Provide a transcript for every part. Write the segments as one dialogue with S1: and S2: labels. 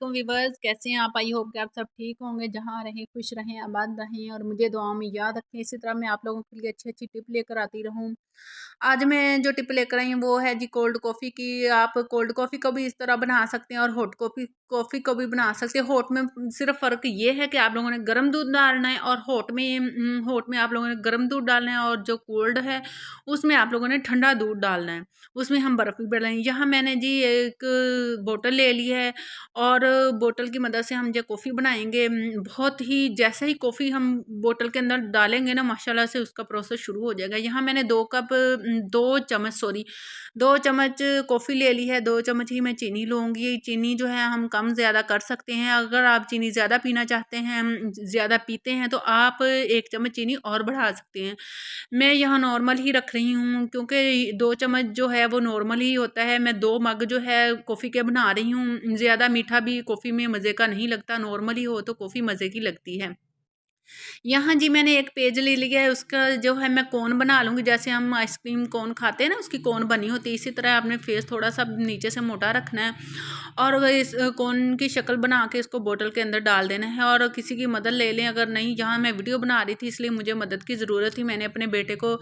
S1: वालेकुम वीवर्स, कैसे हैं आप। आई होप कि आप सब ठीक होंगे। जहाँ रहें खुश रहें, आबाद रहें और मुझे दुआओं में याद रखें। इसी तरह मैं आप लोगों के लिए अच्छी अच्छी टिप लेकर आती रहूँ। आज मैं जो टिप लेकर आई हूँ वो है जी कोल्ड कॉफ़ी की। आप कोल्ड कॉफ़ी को भी इस तरह बना सकते हैं और हॉट कॉफ़ी कॉफ़ी को भी बना सकते हैं। हॉट में सिर्फ फ़र्क ये है कि आप लोगों ने गर्म दूध डालना है और हॉट में आप लोगों ने गर्म दूध डालना है और जो कोल्ड है उसमें आप लोगों ने ठंडा दूध डालना है। उसमें हम बर्फ़ भी डालेंगे। यहाँ मैंने जी एक बोतल ले ली है और बोतल की मदद से हम जो कॉफ़ी बनाएंगे, बहुत ही जैसे ही कॉफ़ी हम बोतल के अंदर डालेंगे ना, माशाल्लाह से उसका प्रोसेस शुरू हो जाएगा। यहाँ मैंने 2 चम्मच कॉफ़ी ले ली है। 2 चम्मच ही मैं चीनी लूँगी। चीनी जो है हम कम ज़्यादा कर सकते हैं। अगर आप चीनी ज़्यादा पीना चाहते हैं, ज़्यादा पीते हैं, तो आप 1 चम्मच चीनी और बढ़ा सकते हैं। मैं यहाँ नॉर्मल ही रख रही हूँ क्योंकि 2 चम्मच जो है वो नॉर्मल ही होता है। मैं 2 मग जो है कॉफ़ी के बना रही हूँ। ज़्यादा मीठा भी कॉफ़ी में मज़े का नहीं लगता, नॉर्मल ही हो तो कॉफ़ी मज़े की लगती है। यहाँ जी मैंने एक पेज ले लिया है, उसका जो है मैं कोन बना लूँगी। जैसे हम आइसक्रीम कोन खाते हैं ना, उसकी कोन बनी होती है। इसी तरह आपने फेस थोड़ा सा नीचे से मोटा रखना है और वह इस कोन की शक्ल बना के इसको बोतल के अंदर डाल देना है। और किसी की मदद ले लें। अगर नहीं, यहाँ मैं वीडियो बना रही थी इसलिए मुझे मदद की ज़रूरत थी। मैंने अपने बेटे को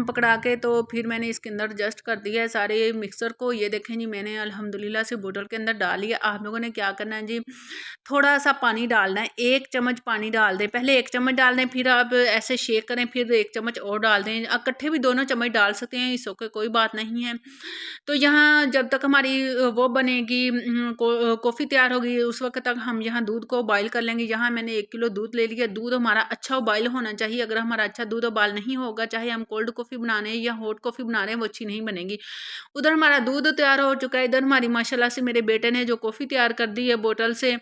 S1: पकड़ा के तो फिर मैंने इसके अंदर एडजस्ट कर दिया है सारे मिक्सर को। ये देखें जी, मैंने अल्हम्दुलिल्लाह से बोतल के अंदर डाल लिया। आप लोगों ने क्या करना है जी, थोड़ा सा पानी डालना है। 1 चम्मच पानी डाल दें। पहले 1 चम्मच डाल दें, फिर आप ऐसे शेक करें, फिर 1 चम्मच और डाल दें। इकट्ठे भी दोनों चम्मच डाल सकते हैं, इसो के कोई बात नहीं है। तो यहाँ जब तक हमारी वो बनेगी, कॉफ़ी तैयार होगी, उस वक्त तक हम यहाँ दूध को बॉयल कर लेंगे। यहाँ मैंने 1 किलो दूध ले लिया। दूध हमारा अच्छा बॉयल होना चाहिए। अगर हमारा अच्छा दूध बॉयल नहीं होगा, चाहे हम कोल्ड कॉफ़ी बना रहे हैं या हॉट कॉफ़ी बना रहे हैं, वो अच्छी नहीं बनेगी। उधर हमारा दूध तैयार हो चुका है, इधर हमारी माशाल्लाह से मेरे बेटे ने जो कॉफ़ी तैयार कर दी है बोतल से।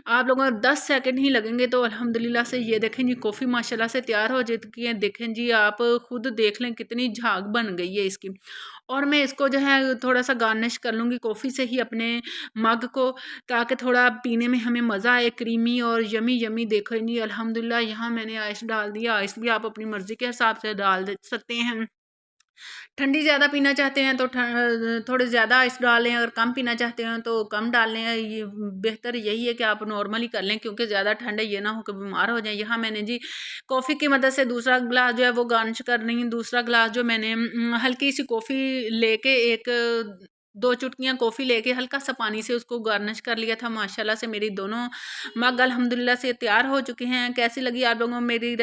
S1: आप लोगों को 10 सेकंड ही लगेंगे तो अल्हम्दुलिल्लाह से ये देखें जी, कॉफ़ी माशाल्लाह से तैयार हो चुकी है। देखें जी, आप खुद देख लें कितनी झाग बन गई है इसकी। और मैं इसको जो है थोड़ा सा गार्निश कर लूँगी कॉफ़ी से ही अपने मग को, ताकि थोड़ा पीने में हमें मज़ा आए, क्रीमी और यमी यमी। देखो जी अल्हम्दुलिल्लाह, यहाँ मैंने आइस डाल दिया। आइस भी आप अपनी मर्ज़ी के हिसाब से डाल दे सकते हैं। ठंडी ज़्यादा पीना चाहते हैं तो थोड़े ज़्यादा आइस डाल लें। अगर कम पीना चाहते हैं तो कम डाल लें। ये बेहतर यही है कि आप नॉर्मली कर लें, क्योंकि ज़्यादा ठंड है, ये ना हो कि बीमार हो जाए। यहाँ मैंने जी कॉफ़ी की मदद से दूसरा गिलास जो है वो गार्निश कर रही हूँ। दूसरा गिलास जो मैंने हल्की सी कॉफ़ी लेके, एक 2 चुटकियाँ कॉफ़ी लेके हल्का सा पानी से उसको गार्निश कर लिया था। माशाल्लाह से मेरी दोनों मग अल्हम्दुलिल्लाह से तैयार हो चुके हैं। कैसी लगी आप लोगों को मेरी